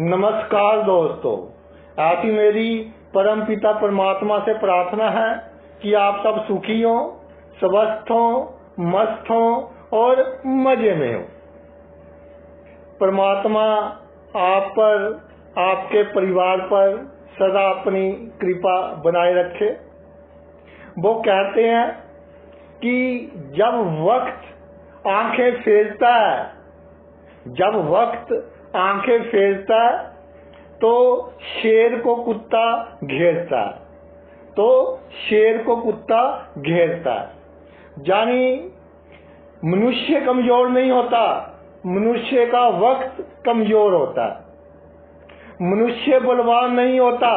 नमस्कार दोस्तों, ऐसी मेरी परम पिता परमात्मा से प्रार्थना है कि आप सब सुखी हो, स्वस्थ हो, मस्त हो और मजे में हो। परमात्मा आप पर, आपके परिवार पर सदा अपनी कृपा बनाए रखे। वो कहते हैं कि जब वक्त आंखें फेरता है, तो शेर को कुत्ता घेरता है। यानी मनुष्य कमजोर नहीं होता, मनुष्य का वक्त कमजोर होता है। मनुष्य बलवान नहीं होता,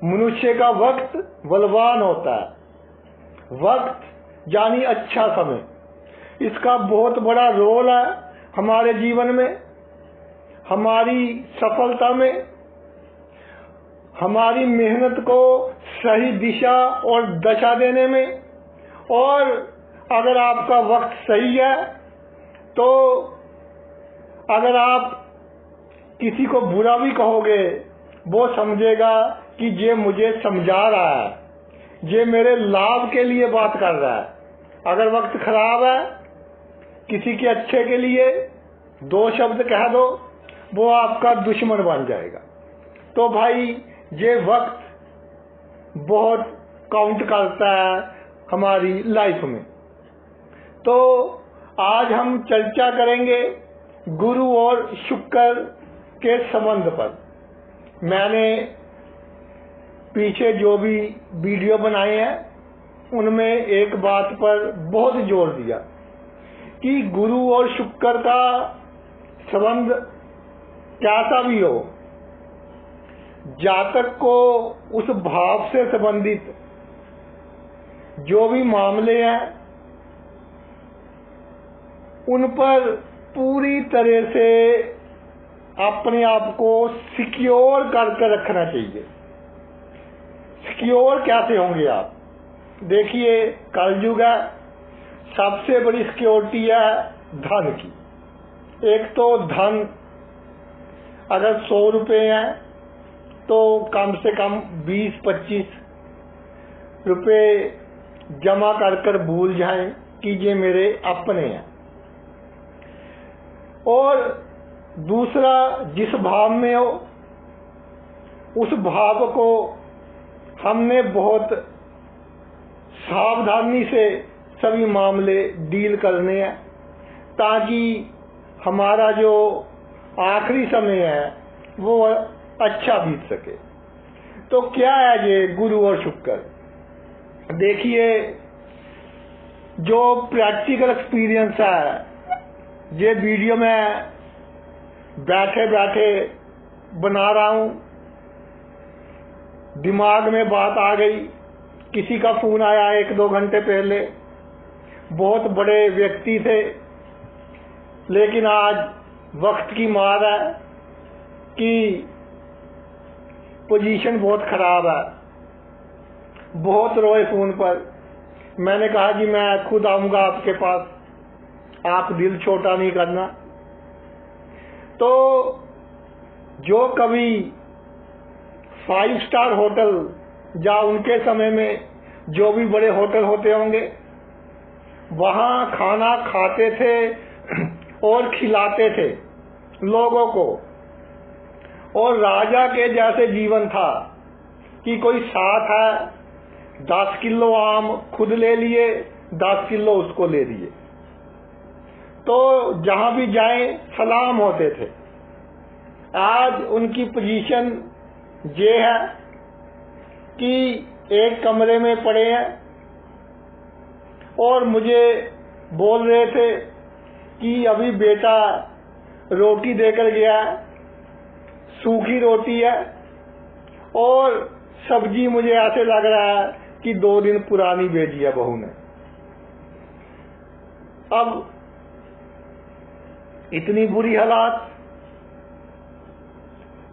मनुष्य का वक्त बलवान होता है। वक्त यानी अच्छा समय, इसका बहुत बड़ा रोल है हमारे जीवन में, हमारी सफलता में, हमारी मेहनत को सही दिशा और दशा देने में। और अगर आपका वक्त सही है तो अगर आप किसी को बुरा भी कहोगे, वो समझेगा कि ये मुझे समझा रहा है, ये मेरे लाभ के लिए बात कर रहा है। अगर वक्त खराब है, किसी के अच्छे के लिए दो शब्द कह दो, वो आपका दुश्मन बन जाएगा। तो भाई ये वक्त बहुत काउंट करता है हमारी लाइफ में। तो आज हम चर्चा करेंगे गुरु और शुक्र के संबंध पर। मैंने पीछे जो भी वीडियो बनाए हैं उनमें एक बात पर बहुत जोर दिया कि गुरु और शुक्र का संबंध कैसा भी हो, जातक को उस भाव से संबंधित जो भी मामले हैं उन पर पूरी तरह से अपने आप को सिक्योर करके रखना चाहिए। सिक्योर कैसे होंगे आप? देखिए, कलयुग है, सबसे बड़ी सिक्योरिटी है धन की। एक तो धन अगर 100 रुपये हैं तो कम से कम 20-25 रुपये जमा कर कर भूल जाएं कि ये मेरे अपने हैं। और दूसरा, जिस भाव में हो उस भाव को हमने बहुत सावधानी से सभी मामले डील करने हैं, ताकि हमारा जो आखिरी समय है वो अच्छा बीत सके। तो क्या है ये गुरु और शुक्र? देखिए, जो प्रैक्टिकल एक्सपीरियंस है, ये वीडियो में बैठे बैठे बना रहा हूं, दिमाग में बात आ गई, किसी का फोन आया 1-2 घंटे पहले, बहुत बड़े व्यक्ति थे, लेकिन आज वक्त की मार है कि पोजीशन बहुत खराब है, बहुत रोए फोन पर। मैंने कहा कि मैं खुद आऊंगा आपके पास, आप दिल छोटा नहीं करना। तो जो कभी 5 स्टार होटल या उनके समय में जो भी बड़े होटल होते होंगे, वहां खाना खाते थे और खिलाते थे लोगों को, और राजा के जैसे जीवन था कि कोई साथ है, 10 किलो आम खुद ले लिए, 10 किलो उसको ले दिए, तो जहां भी जाएं सलाम होते थे। आज उनकी पोजीशन ये है कि एक कमरे में पड़े हैं और मुझे बोल रहे थे कि अभी बेटा रोटी देकर गया, सूखी रोटी है, और सब्जी मुझे ऐसे लग रहा है कि 2 दिन पुरानी भेजी है बहू ने। अब इतनी बुरी हालात,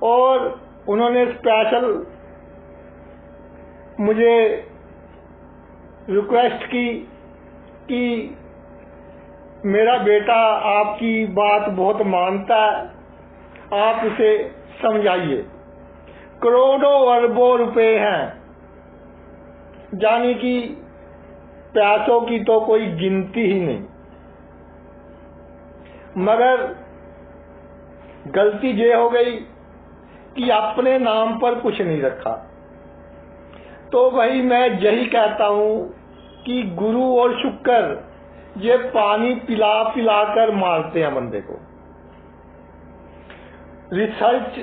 और उन्होंने स्पेशल मुझे रिक्वेस्ट की कि मेरा बेटा आपकी बात बहुत मानता है, आप उसे समझाइए। करोड़ों अरबों रुपए हैं, यानी कि पैसों की तो कोई गिनती ही नहीं, मगर गलती ये हो गई कि अपने नाम पर कुछ नहीं रखा। तो भाई मैं यही कहता हूं कि गुरु और शुक्र ये पानी पिला पिला कर मारते हैं बंदे को। रिसर्च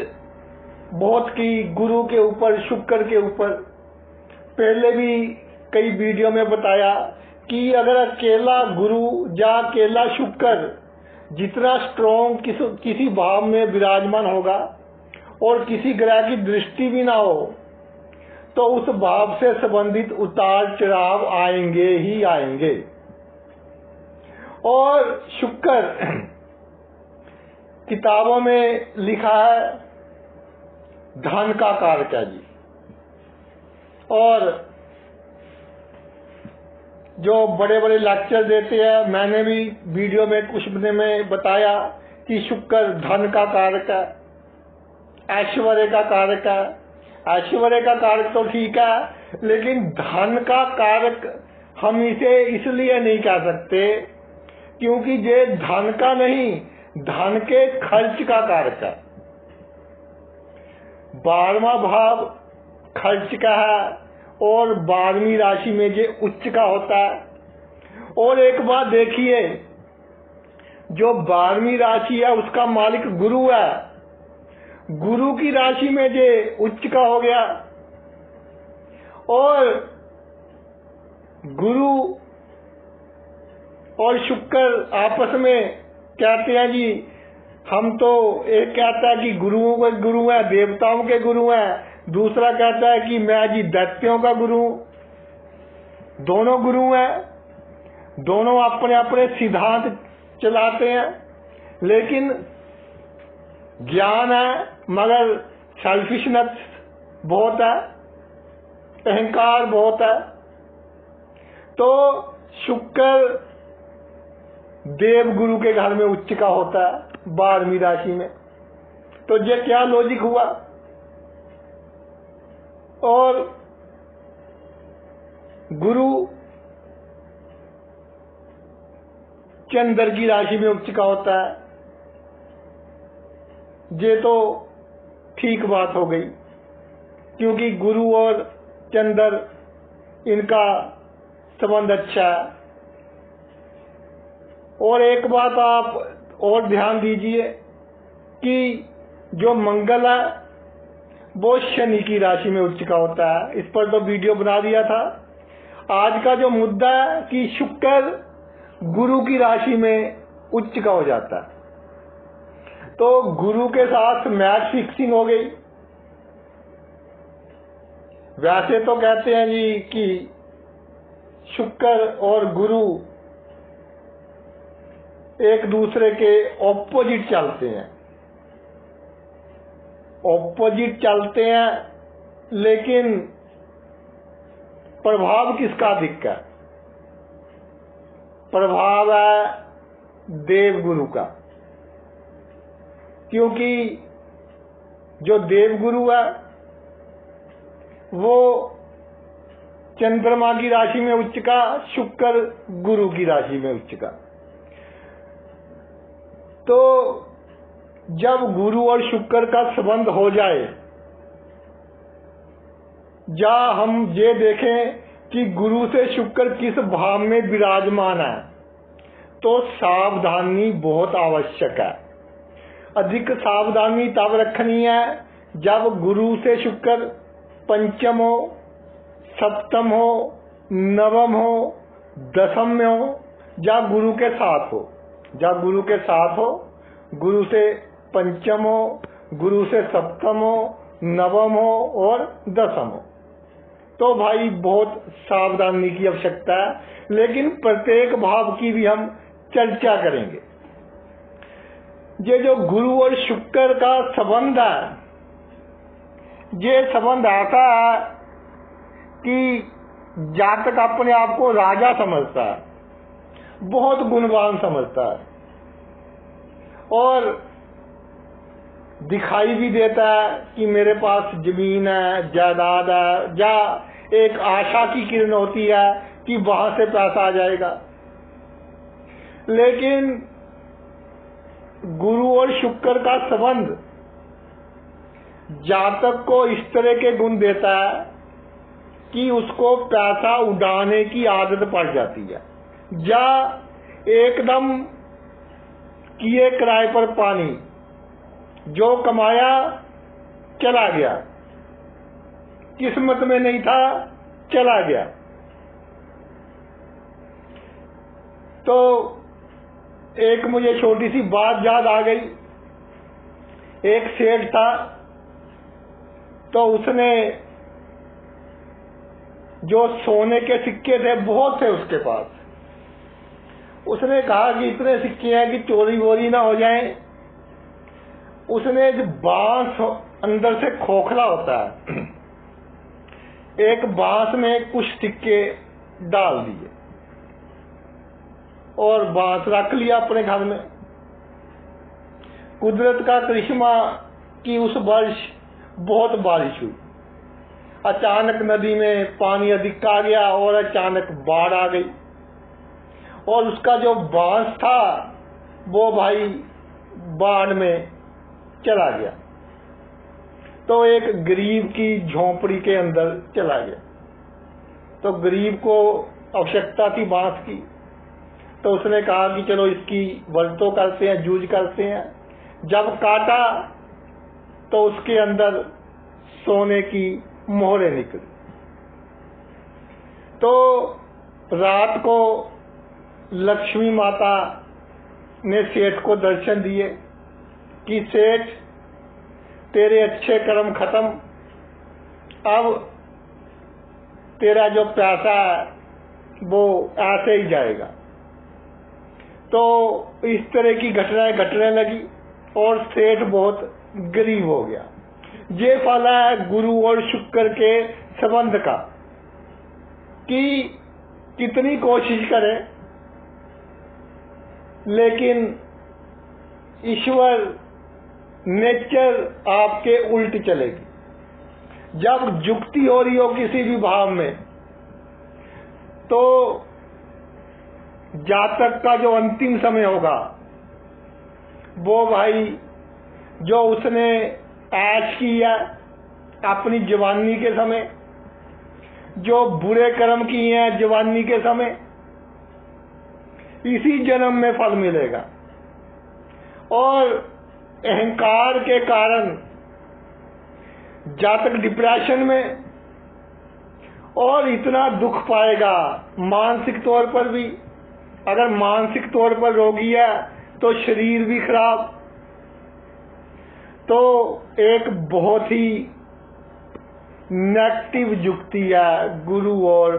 बहुत की गुरु के ऊपर, शुक्र के ऊपर। पहले भी कई वीडियो में बताया कि अगर अकेला गुरु या अकेला शुक्र जितना स्ट्रॉन्ग किसी भाव में विराजमान होगा और किसी ग्रह की दृष्टि भी ना हो, तो उस भाव से संबंधित उतार चढ़ाव आएंगे ही आएंगे। और शुक्र किताबों में लिखा है धन का कारक है जी। और जो बड़े बड़े लेक्चर देते हैं, मैंने भी वीडियो में कुछ में बताया कि शुक्र धन का कारक है, ऐश्वर्य का कारक है। ऐश्वर्य का कारक तो ठीक है, लेकिन धन का कारक हम इसे इसलिए नहीं कह सकते क्योंकि ये धन का नहीं, धन के खर्च का कारक है। 12वां भाव खर्च का है और 12वीं राशि में ये उच्च का होता है। और एक बात देखिए, जो 12वीं राशि है उसका मालिक गुरु है, गुरु की राशि में ये उच्च का हो गया। और गुरु और शुक्र आपस में कहते हैं जी, हम तो एक कहता है कि गुरुओं के गुरु हैं, देवताओं के गुरु हैं, दूसरा कहता है कि मैं जी दैत्यों का गुरु। दोनों गुरु हैं, दोनों अपने अपने सिद्धांत चलाते हैं, लेकिन ज्ञान है मगर सेल्फिशनेस बहुत है, अहंकार बहुत है। तो शुक्र देव गुरु के घर में उच्च का होता है 12वीं राशि में। तो ये क्या लॉजिक हुआ? और गुरु चंद्र की राशि में उच्च का होता है। ये तो ठीक बात हो गई, क्योंकि गुरु और चंद्र इनका संबंध अच्छा है। और एक बात आप और ध्यान दीजिए कि जो मंगल है वो शनि की राशि में उच्च का होता है। इस पर तो वीडियो बना दिया था। आज का जो मुद्दा है कि शुक्र गुरु की राशि में उच्च का हो जाता है, तो गुरु के साथ मैच फिक्सिंग हो गई। वैसे तो कहते हैं जी कि शुक्र और गुरु एक दूसरे के ऑपोजिट चलते हैं, ऑपोजिट चलते हैं, लेकिन प्रभाव किसका अधिक है? प्रभाव है देवगुरु का, क्योंकि जो देवगुरु है वो चंद्रमा की राशि में उच्च का, शुक्र गुरु की राशि में उच्च का। तो जब गुरु और शुक्र का संबंध हो जाए, या हम ये देखें कि गुरु से शुक्र किस भाव में विराजमान है, तो सावधानी बहुत आवश्यक है। अधिक सावधानी तब रखनी है जब गुरु से शुक्र पंचम हो, सप्तम हो, नवम हो, दसम में हो, या गुरु के साथ हो, या गुरु के साथ हो, गुरु से पंचम हो, गुरु से सप्तम हो, नवम हो और दसम हो। तो भाई बहुत सावधानी की आवश्यकता है। लेकिन प्रत्येक भाव की भी हम चर्चा करेंगे। ये जो गुरु और शुक्र का संबंध है, ये संबंध ऐसा है कि जातक अपने आप को राजा समझता है, बहुत गुणवान समझता है, और दिखाई भी देता है कि मेरे पास जमीन है, जायदाद है, या एक आशा की किरण होती है कि वहां से पैसा आ जाएगा। लेकिन गुरु और शुक्र का संबंध जातक को इस तरह के गुण देता है कि उसको पैसा उड़ाने की आदत पड़ जाती है, या एकदम किए किराए पर पानी, जो कमाया चला गया, किस्मत में नहीं था चला गया। तो एक मुझे छोटी सी बात याद आ गई। एक सेठ था, तो उसने जो सोने के सिक्के थे बहुत थे उसके पास, उसने कहा कि इतने सिक्के हैं कि चोरी वोरी ना हो जाए। उसने जो बांस अंदर से खोखला होता है, एक बांस में कुछ सिक्के डाल दिए और बांस रख लिया अपने घर में। कुदरत का करिश्मा कि उस वर्ष बहुत बारिश हुई। अचानक नदी में पानी अधिक आ गया और अचानक बाढ़ आ गई, और उसका जो बांस था वो भाई बाढ़ में चला गया। तो एक गरीब की झोंपड़ी के अंदर चला गया। तो गरीब को आवश्यकता थी बांस की, तो उसने कहा कि चलो इसकी वरतो करते हैं, जूझ करते हैं। जब काटा तो उसके अंदर सोने की मोहरें निकली। तो रात को लक्ष्मी माता ने सेठ को दर्शन दिए कि सेठ तेरे अच्छे कर्म खत्म, अब तेरा जो पैसा है वो ऐसे ही जाएगा। तो इस तरह की घटनाएं घटने लगी और सेठ बहुत गरीब हो गया। ये फल है गुरु और शुक्र के संबंध का, कि कितनी कोशिश करें लेकिन ईश्वर नेचर आपके उल्ट चलेगी। जब जुक्ति हो रही हो किसी भी भाव में, तो जातक का जो अंतिम समय होगा वो भाई जो उसने ऐश किया अपनी जवानी के समय, जो बुरे कर्म किए हैं जवानी के समय, इसी जन्म में फल मिलेगा। और अहंकार के कारण जातक डिप्रेशन में और इतना दुख पाएगा मानसिक तौर पर भी। अगर मानसिक तौर पर रोगी है तो शरीर भी खराब। तो एक बहुत ही नेगेटिव जुक्ति है गुरु और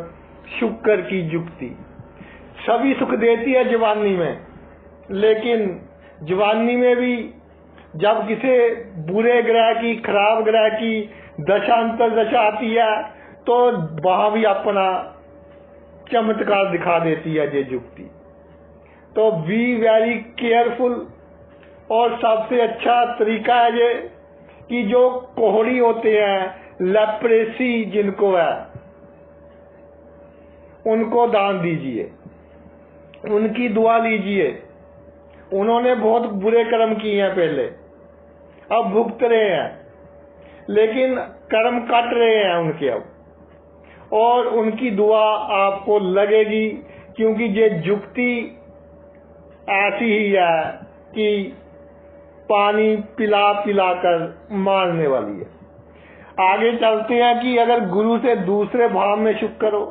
शुक्र की जुक्ति। सभी सुख देती है जवानी में, लेकिन जवानी में भी जब किसी बुरे ग्रह की, खराब ग्रह की दशांतर दशा आती है तो वहां भी अपना चमत्कार दिखा देती है ये जुक्ति। तो बी वेरी केयरफुल। और सबसे अच्छा तरीका है ये कि जो कोहड़ी होते हैं, लेप्रेसी जिनको है, उनको दान दीजिए, उनकी दुआ लीजिए। उन्होंने बहुत बुरे कर्म किए हैं पहले, अब भुगत रहे हैं, लेकिन कर्म कट रहे हैं उनके अब, और उनकी दुआ आपको लगेगी, क्योंकि ये जुक्ति ऐसी ही है कि पानी पिला पिला कर मारने वाली है। आगे चलते हैं कि अगर गुरु से दूसरे भाव में शुक्र हो,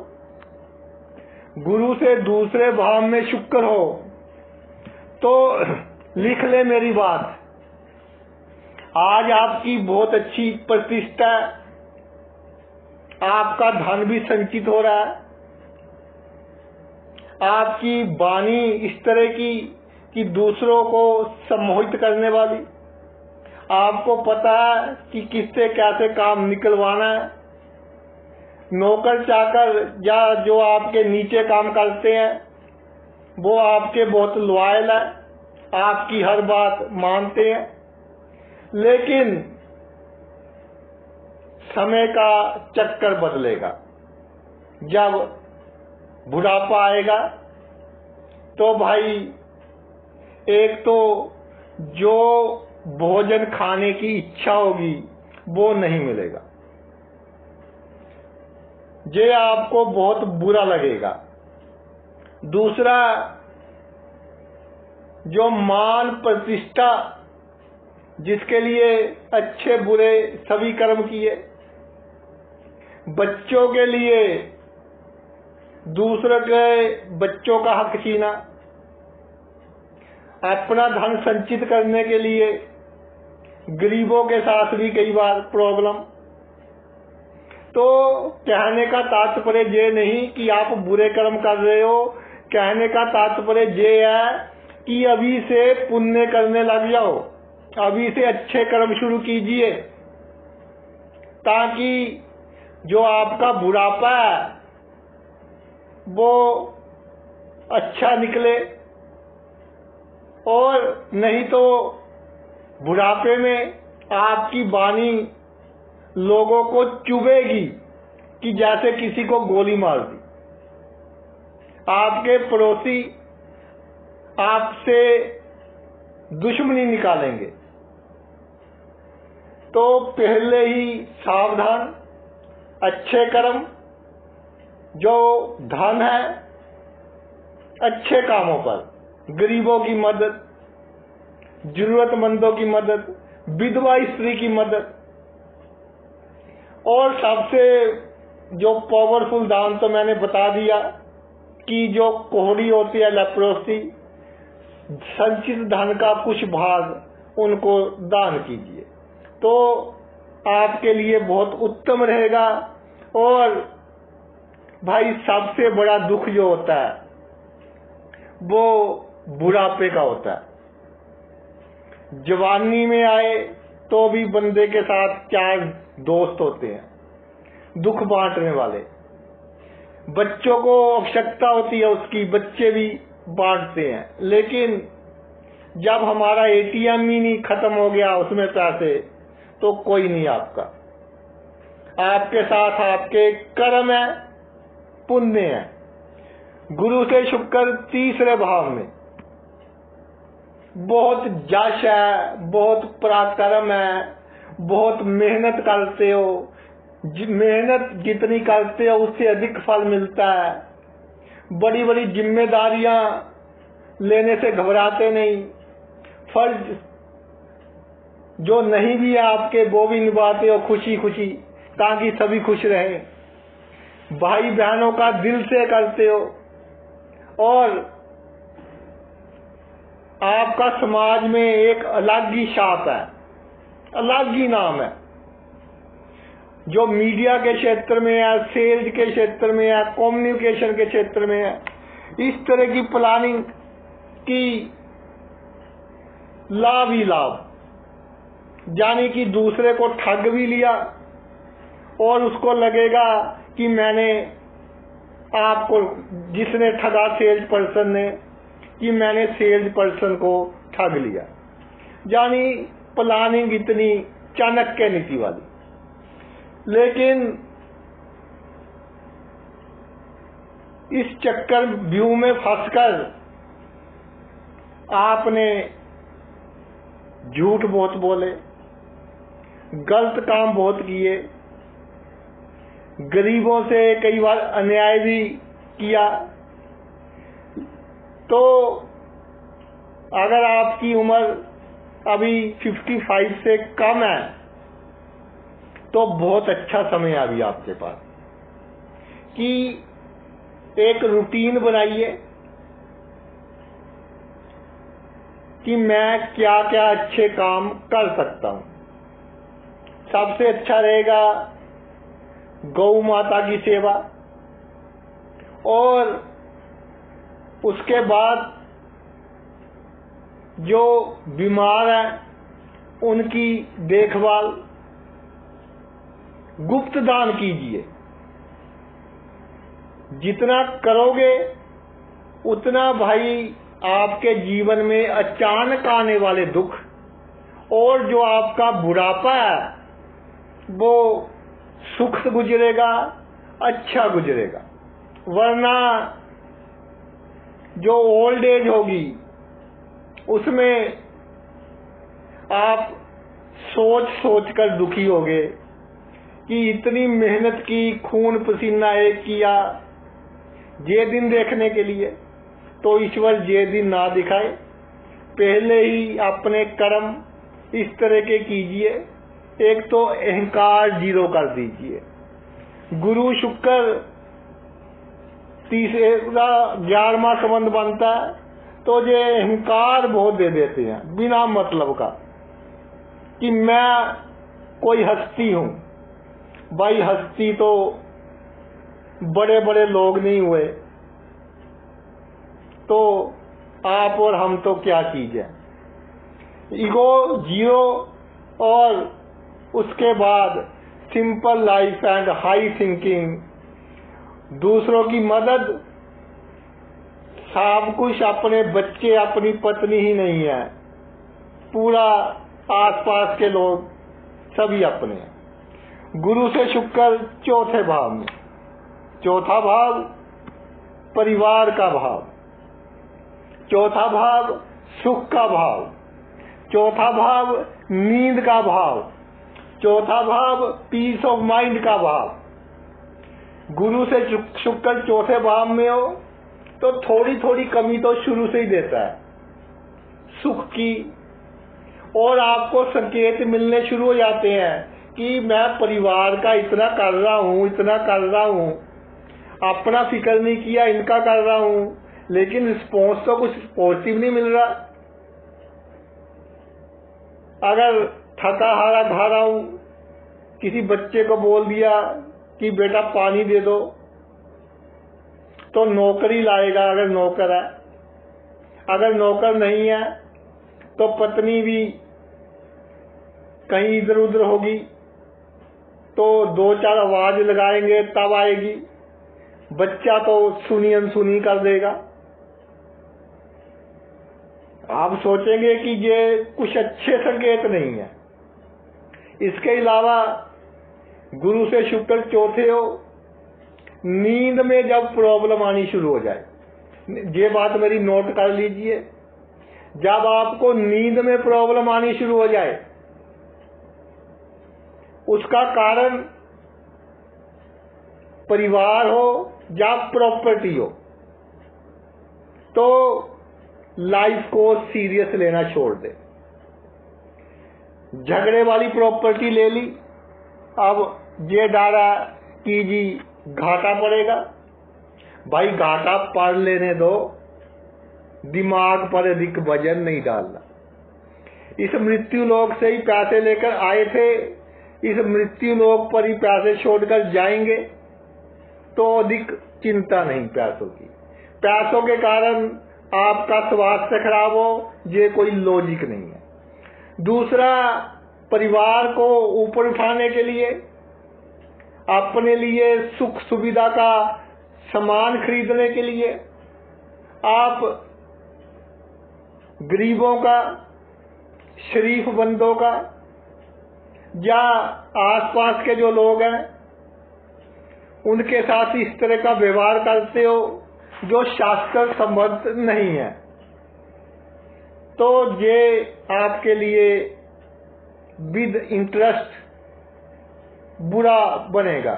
गुरु से दूसरे भाव में शुक्र हो तो लिख ले मेरी बात। आज आपकी बहुत अच्छी प्रतिष्ठा है, आपका धन भी संचित हो रहा है, आपकी वाणी इस तरह की कि दूसरों को सम्मोहित करने वाली। आपको पता है कि किससे कैसे काम निकलवाना है। नौकर चाकर या जो आपके नीचे काम करते हैं वो आपके बहुत लॉयल है, आपकी हर बात मानते हैं। लेकिन समय का चक्कर बदलेगा। जब बुढ़ापा आएगा तो भाई एक तो जो भोजन खाने की इच्छा होगी वो नहीं मिलेगा, ये आपको बहुत बुरा लगेगा। दूसरा, जो मान प्रतिष्ठा जिसके लिए अच्छे बुरे सभी कर्म किए, बच्चों के लिए दूसरे के बच्चों का हक छीना, अपना धन संचित करने के लिए गरीबों के साथ भी कई बार प्रॉब्लम। तो कहने का तात्पर्य ये नहीं कि आप बुरे कर्म कर रहे हो, कहने का तात्पर्य ये है कि अभी से पुण्य करने लग जाओ, अभी से अच्छे कर्म शुरू कीजिए, ताकि जो आपका बुढ़ापा है वो अच्छा निकले। और नहीं तो बुढ़ापे में आपकी वाणी लोगों को चुभेगी कि जैसे किसी को गोली मार दी। आपके पड़ोसी आपसे दुश्मनी निकालेंगे। तो पहले ही सावधान, अच्छे कर्म, जो धन है अच्छे कामों पर, गरीबों की मदद, जरूरतमंदों की मदद, विधवा स्त्री की मदद। और सबसे जो पावरफुल दान तो मैंने बता दिया कि जो कोहड़ी होती है, लेप्रोसी, संचित धन का कुछ भाग उनको दान कीजिए, तो आपके लिए बहुत उत्तम रहेगा। और भाई सबसे बड़ा दुख जो होता है वो बुढ़ापे का होता है। जवानी में आए तो भी बंदे के साथ 4 दोस्त होते हैं दुख बांटने वाले। बच्चों को आवश्यकता होती है उसकी, बच्चे भी बांटते हैं। लेकिन जब हमारा एटीएम ही नहीं खत्म हो गया उसमें पैसे, तो कोई नहीं आपका। आपके साथ आपके कर्म है, पुण्य है। गुरु से शुक्र तीसरे भाव में, बहुत जश है, बहुत पराक्रम है, बहुत मेहनत करते हो, मेहनत जितनी करते हो उससे अधिक फल मिलता है। बड़ी बड़ी जिम्मेदारियां लेने से घबराते नहीं, फर्ज जो नहीं भी है आपके वो भी निभाते हो खुशी खुशी, ताकि सभी खुश रहें। भाई बहनों का दिल से करते हो। और आपका समाज में एक अलग ही छाप है, अलग ही नाम है। जो मीडिया के क्षेत्र में है, सेल्स के क्षेत्र में है, कम्युनिकेशन के क्षेत्र में है, इस तरह की प्लानिंग की लाभ ही लाभ, यानी कि दूसरे को ठग भी लिया और उसको लगेगा कि मैंने आपको, जिसने ठगा सेल्स पर्सन ने, कि मैंने सेल्स पर्सन को ठग लिया। यानी प्लानिंग इतनी चाणक्य नीति वाली। लेकिन इस चक्कर व्यू में फंसकर आपने झूठ बहुत बोले, गलत काम बहुत किए, गरीबों से कई बार अन्याय भी किया। तो अगर आपकी उम्र अभी 55 से कम है तो बहुत अच्छा समय है अभी आपके पास कि एक रूटीन बनाइए कि मैं क्या क्या अच्छे काम कर सकता हूं। सबसे अच्छा रहेगा गौ माता की सेवा, और उसके बाद जो बीमार हैं उनकी देखभाल, गुप्त दान कीजिए। जितना करोगे उतना भाई आपके जीवन में अचानक आने वाले दुख और जो आपका बुढ़ापा है वो सुख से गुजरेगा, अच्छा गुजरेगा। वरना जो ओल्ड एज होगी उसमें आप सोच सोच कर दुखी होगे कि इतनी मेहनत की, खून पसीना एक किया ये दिन देखने के लिए, तो ईश्वर ये दिन ना दिखाए। पहले ही अपने कर्म इस तरह के कीजिए, एक तो अहंकार जीरो कर दीजिए। गुरु शुक्र तीसरा 11वां संबंध बनता है, तो ये अहंकार बहुत दे देते हैं बिना मतलब का कि मैं कोई हस्ती हूं। भाई हस्ती तो बड़े बड़े लोग नहीं हुए, तो आप और हम तो क्या चीज है। ईगो जीरो और उसके बाद simple life and high thinking, दूसरों की मदद। सब कुछ अपने बच्चे, अपनी पत्नी ही नहीं है, पूरा आसपास के लोग सभी अपने हैं। गुरु से शुक्र चौथे भाव में, चौथा भाव परिवार का भाव, चौथा भाव सुख का भाव, चौथा भाव नींद का भाव, चौथा भाव पीस ऑफ माइंड का भाव। गुरु से शुक्र चौथे भाव में हो तो थोड़ी थोड़ी कमी तो शुरू से ही देता है सुख की, और आपको संकेत मिलने शुरू हो जाते हैं कि मैं परिवार का इतना कर रहा हूं, इतना कर रहा हूं, अपना फिक्र नहीं किया, इनका कर रहा हूं, लेकिन रिस्पॉन्स तो कुछ पॉजिटिव नहीं मिल रहा। अगर थका हारा खा रहा हूं, किसी बच्चे को बोल दिया कि बेटा पानी दे दो, तो नौकरी लाएगा अगर नौकर है। अगर नौकर नहीं है तो पत्नी भी कहीं इधर उधर होगी, तो दो चार आवाज लगाएंगे तब आएगी। बच्चा तो सुनी अनसुनी कर देगा। आप सोचेंगे कि ये कुछ अच्छे संकेत नहीं है। इसके अलावा गुरु से शुक्र चौथे हो, नींद में जब प्रॉब्लम आनी शुरू हो जाए, ये बात मेरी नोट कर लीजिए, जब आपको नींद में प्रॉब्लम आनी शुरू हो जाए, उसका कारण परिवार हो या प्रॉपर्टी हो, तो लाइफ को सीरियस लेना छोड़ दे। झगड़े वाली प्रॉपर्टी ले ली, अब ये डारा कि जी घाटा पड़ेगा। भाई घाटा पड़ लेने दो, दिमाग पर अधिक वजन नहीं डालना। इस मृत्यु लोक से ही पैसे लेकर आए थे, इस मृत्यु लोक पर ही पैसे छोड़कर जाएंगे, तो अधिक चिंता नहीं पैसों की। पैसों के कारण आपका स्वास्थ्य खराब हो, ये कोई लॉजिक नहीं है। दूसरा, परिवार को ऊपर उठाने के लिए, अपने लिए सुख सुविधा का सामान खरीदने के लिए आप गरीबों का, शरीफ बंदों का या आसपास के जो लोग हैं उनके साथ इस तरह का व्यवहार करते हो जो शास्त्र सम्मत नहीं है, तो ये आपके लिए विद इंटरेस्ट बुरा बनेगा।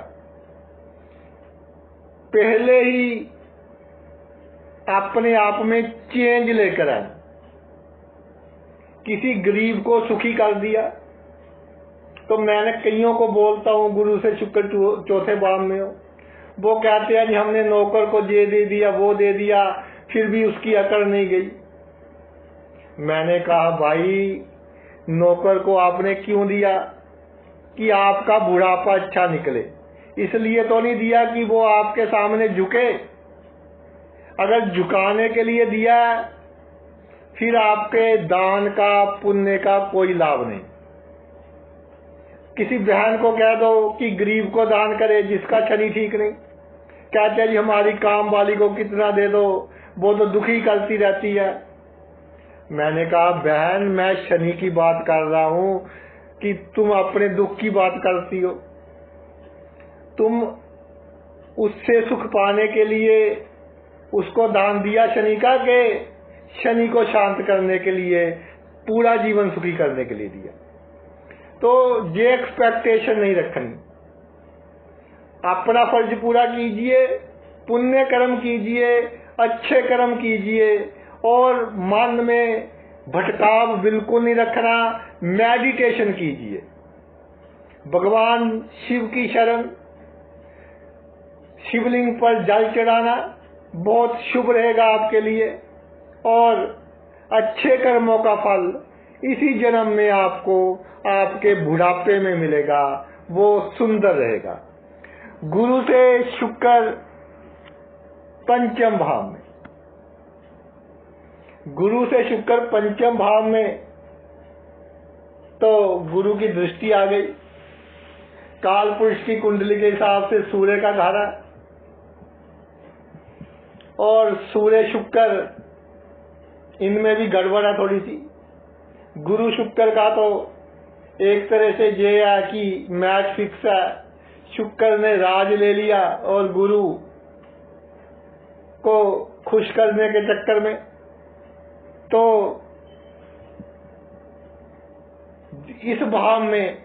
पहले ही अपने आप में चेंज लेकर आए। किसी गरीब को सुखी कर दिया, तो मैंने कईयों को बोलता हूं गुरु से शुक्र चौथे भाव में हो, वो कहते हैं जी हमने नौकर को ये दे दिया, वो दे दिया, फिर भी उसकी अकड़ नहीं गई। मैंने कहा भाई नौकर को आपने क्यों दिया कि आपका बुढ़ापा अच्छा निकले, इसलिए तो नहीं दिया कि वो आपके सामने झुके। अगर झुकाने के लिए दिया फिर आपके दान का पुण्य का कोई लाभ नहीं। किसी बहन को कह दो कि गरीब को दान करे जिसका शनि ठीक नहीं, कहते हैं जी हमारी काम वाली को कितना दे दो, वो तो दुखी करती रहती है। मैंने कहा बहन, मैं शनि की बात कर रहा हूं कि तुम अपने दुख की बात करती हो। तुम उससे सुख पाने के लिए उसको दान दिया शनि का, के शनि को शांत करने के लिए, पूरा जीवन सुखी करने के लिए दिया। तो ये एक्सपेक्टेशन नहीं रखनी। अपना फर्ज पूरा कीजिए, पुण्य कर्म कीजिए, अच्छे कर्म कीजिए और मन में भटकाव बिल्कुल नहीं रखना। मेडिटेशन कीजिए, भगवान शिव की शरण, शिवलिंग पर जल चढ़ाना बहुत शुभ रहेगा आपके लिए और अच्छे कर्मों का फल इसी जन्म में आपको आपके बुढ़ापे में मिलेगा, वो सुंदर रहेगा। गुरु से शुक्र पंचम भाव में, गुरु से शुक्र पंचम भाव में, तो गुरु की दृष्टि आ गई। काल पुरुष की कुंडली के हिसाब से सूर्य का घर है और सूर्य शुक्र इनमें भी गड़बड़ है थोड़ी सी। गुरु शुक्र का तो एक तरह से ये है कि मैच फिक्स है। शुक्र ने राज ले लिया और गुरु को खुश करने के चक्कर में, तो इस भाव में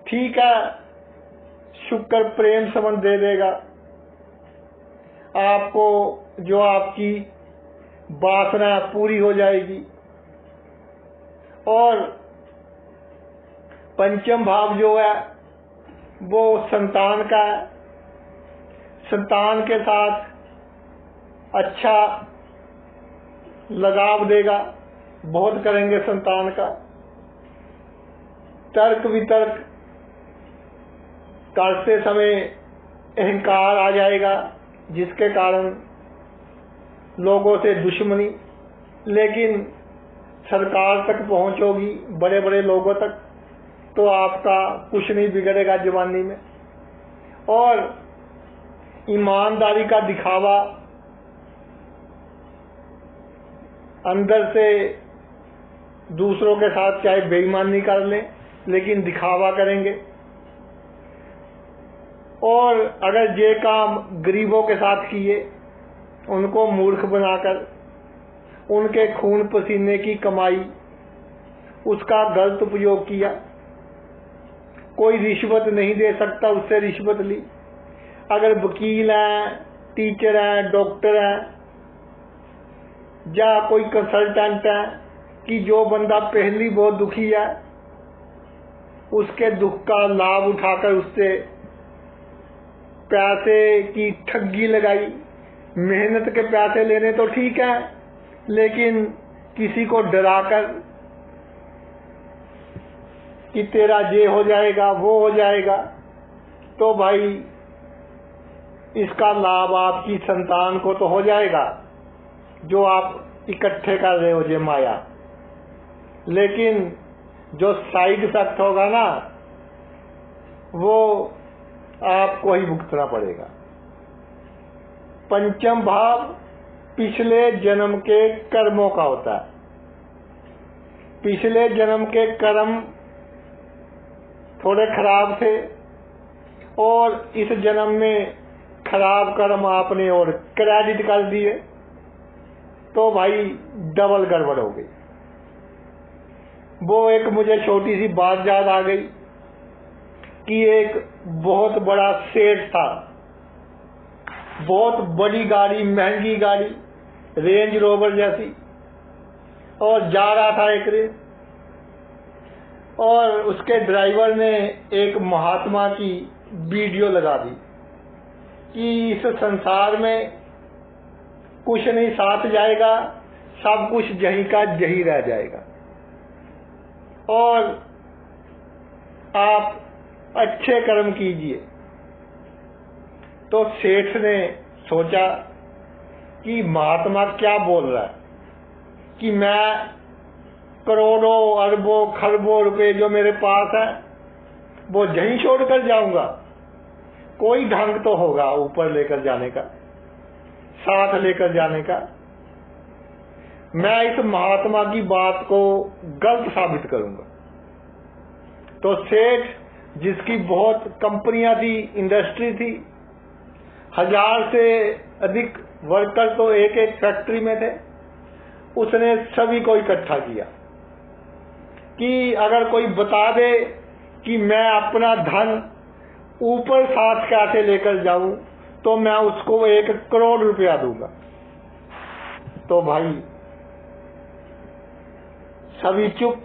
ठीक है, शुक्र प्रेम संबंध दे देगा आपको, जो आपकी वासना पूरी हो जाएगी। और पंचम भाव जो है वो संतान का है। संतान के साथ अच्छा लगाव देगा, बहुत करेंगे संतान का। तर्क वितर्क करते समय अहंकार आ जाएगा, जिसके कारण लोगों से दुश्मनी, लेकिन सरकार तक पहुंच होगी, बड़े बड़े लोगों तक, तो आपका कुछ नहीं बिगड़ेगा जवानी में। और ईमानदारी का दिखावा, अंदर से दूसरों के साथ चाहे बेईमानी कर लें लेकिन दिखावा करेंगे। और अगर ये काम गरीबों के साथ किए, उनको मूर्ख बनाकर उनके खून पसीने की कमाई उसका गलत उपयोग किया, कोई रिश्वत नहीं दे सकता, उससे रिश्वत ली। अगर वकील हैं, टीचर हैं, डॉक्टर हैं या कोई कंसल्टेंट है कि जो बंदा पहली बहुत दुखी है, उसके दुख का लाभ उठाकर उससे पैसे की ठगी लगाई। मेहनत के पैसे लेने तो ठीक है, लेकिन किसी को डराकर कि तेरा ये हो जाएगा वो हो जाएगा, तो भाई इसका लाभ आपकी संतान को तो हो जाएगा जो आप इकट्ठे कर रहे हो ये माया, लेकिन जो साइड इफेक्ट होगा ना वो आपको ही भुगतना पड़ेगा। पंचम भाव पिछले जन्म के कर्मों का होता है। पिछले जन्म के कर्म थोड़े खराब थे और इस जन्म में खराब कर्म आपने और क्रेडिट कर दिए, तो भाई डबल गड़बड़ हो गई। वो एक मुझे छोटी सी बात याद आ गई कि एक बहुत बड़ा सेठ था, बहुत बड़ी गाड़ी, महंगी गाड़ी, रेंज रोवर जैसी, और जा रहा था एक रेस, और उसके ड्राइवर ने एक महात्मा की वीडियो लगा दी कि इस संसार में कुछ नहीं साथ जाएगा, सब कुछ जहीं का जहीं रह जाएगा, और आप अच्छे कर्म कीजिए। तो सेठ ने सोचा कि महात्मा क्या बोल रहा है कि मैं करोड़ों अरबों खरबों रुपए जो मेरे पास है वो यहीं छोड़कर जाऊंगा। कोई ढंग तो होगा ऊपर लेकर जाने का, साथ लेकर जाने का। मैं इस महात्मा की बात को गलत साबित करूंगा। तो सेठ, जिसकी बहुत कंपनियां थी, इंडस्ट्री थी, 1000 से अधिक वर्कर तो एक एक फैक्ट्री में थे, उसने सभी को इकट्ठा किया कि अगर कोई बता दे कि मैं अपना धन ऊपर साथ कैसे लेकर जाऊं तो मैं उसको 1 करोड़ रुपया दूंगा। तो भाई सभी चुप,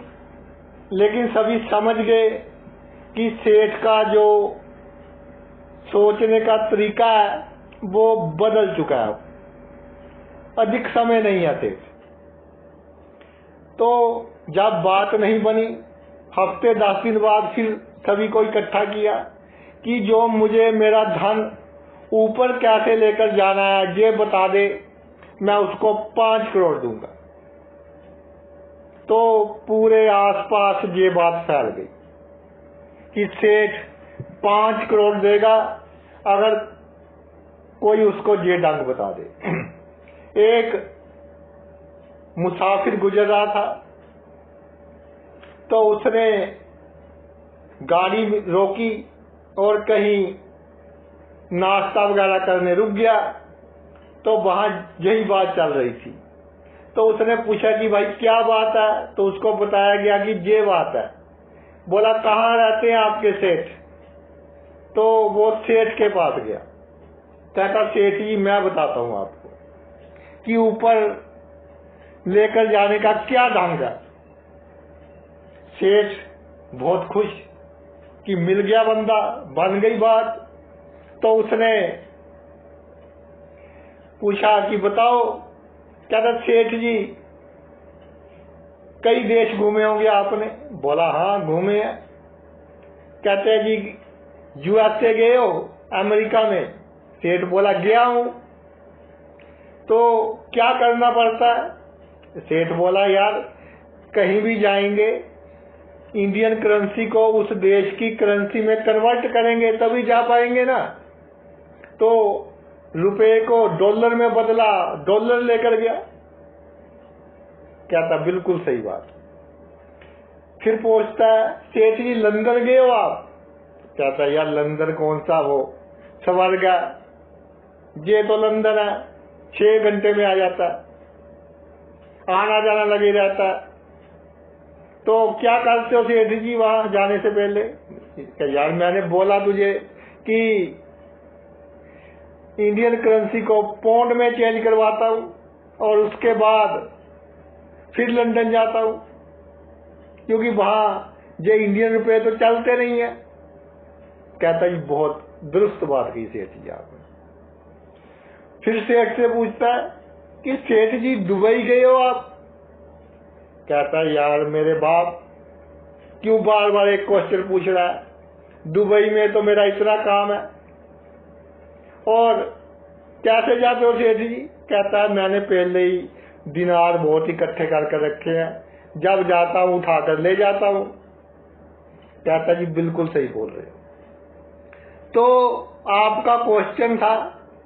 लेकिन सभी समझ गए कि सेठ का जो सोचने का तरीका है वो बदल चुका है, अधिक समय नहीं है सेठ। तो जब बात नहीं बनी, हफ्ते 10 दिन बाद फिर सभी को इकट्ठा किया कि जो मुझे मेरा धन ऊपर कैसे लेकर जाना है ये बता दे, मैं उसको 5 करोड़ दूंगा। तो पूरे आसपास ये बात फैल गई कि सेठ 5 करोड़ देगा अगर कोई उसको ये ढंग बता दे। एक मुसाफिर गुजर रहा था तो उसने गाड़ी रोकी और कहीं नाश्ता वगैरह करने रुक गया, तो वहां यही बात चल रही थी। तो उसने पूछा कि भाई क्या बात है, तो उसको बताया गया कि ये बात है। बोला कहाँ रहते हैं आपके सेठ? तो वो सेठ के पास गया, कहता सेठ जी मैं बताता हूं आपको कि ऊपर लेकर जाने का क्या ढंग है। सेठ बहुत खुश कि मिल गया बंदा, बन गई बात। तो उसने पूछा कि बताओ। कहता सेठ जी कई देश घूमे होंगे आपने? बोला हाँ घूमे हैं। कहते हैं जी यूएसए गए हो, अमेरिका में? सेठ बोला गया हूं। तो क्या करना पड़ता है? सेठ बोला यार कहीं भी जाएंगे इंडियन करेंसी को उस देश की करेंसी में कन्वर्ट करेंगे तभी जा पाएंगे ना। तो रुपए को डॉलर में बदला, डॉलर लेकर गया। कहता बिल्कुल सही बात। फिर पूछता है सेठ जी लंदन गए हो आप? कहता यार लंदन कौन सा वो स्वर्ग है, ये तो लंदन है, 6 घंटे में आ जाता है, आना जाना लगे रहता है। तो क्या करते हो सेठ जी वहां जाने से पहले? यार मैंने बोला तुझे कि इंडियन करेंसी को पौंड में चेंज करवाता हूं और उसके बाद फिर लंदन जाता हूं, क्योंकि वहां ये इंडियन रुपए तो चलते नहीं है। कहता जी बहुत दुरुस्त बात की सेठ जी आपने। फिर सेठ से पूछता है कि सेठ जी दुबई गए हो आप? कहता यार मेरे बाप क्यों बार बार एक क्वेश्चन पूछ रहा है, दुबई में तो मेरा इतना काम है। और कैसे जाते हो सेठ जी? कहता है मैंने पहले ही दिनार बहुत इकट्ठे करके रखे हैं, जब जाता हूं उठाकर ले जाता हूं। कहता जी बिल्कुल सही बोल रहे हो। तो आपका क्वेश्चन था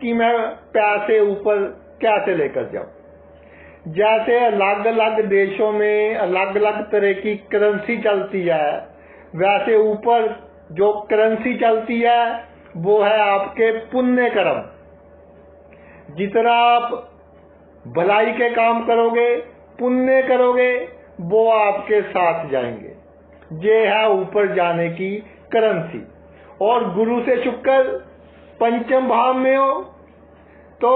कि मैं पैसे ऊपर कैसे लेकर जाऊं। जैसे अलग अलग देशों में अलग अलग तरह की करेंसी चलती है, वैसे ऊपर जो करेंसी चलती है वो है आपके पुण्य कर्म। जितना आप भलाई के काम करोगे, पुण्य करोगे, वो आपके साथ जाएंगे। ये है ऊपर जाने की करेंसी। और गुरु से शुक्र पंचम भाव में हो तो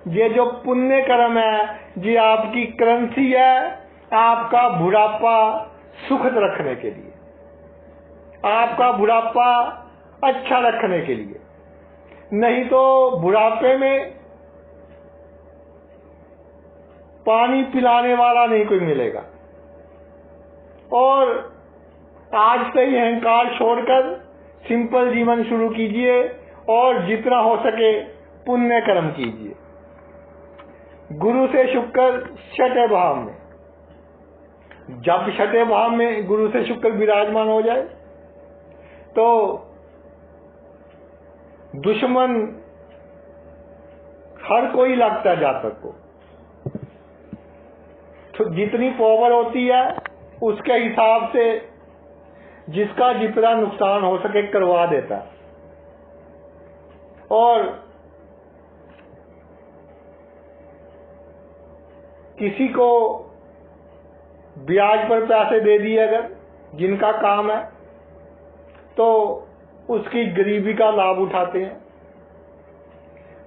ये जो पुण्य कर्म है ये आपकी करेंसी है, आपका बुढ़ापा सुखद रखने के लिए, आपका बुढ़ापा अच्छा रखने के लिए। नहीं तो बुढ़ापे में पानी पिलाने वाला नहीं कोई मिलेगा। और आज से ही अहंकार छोड़कर सिंपल जीवन शुरू कीजिए और जितना हो सके पुण्य कर्म कीजिए। गुरु से शुक्र 6ठे भाव में, जब 6ठे भाव में गुरु से शुक्र विराजमान हो जाए तो दुश्मन हर कोई लगता है जातक को। जितनी पावर होती है उसके हिसाब से जिसका जितना नुकसान हो सके करवा देता है। और किसी को ब्याज पर पैसे दे दिए अगर जिनका काम है, तो उसकी गरीबी का लाभ उठाते हैं।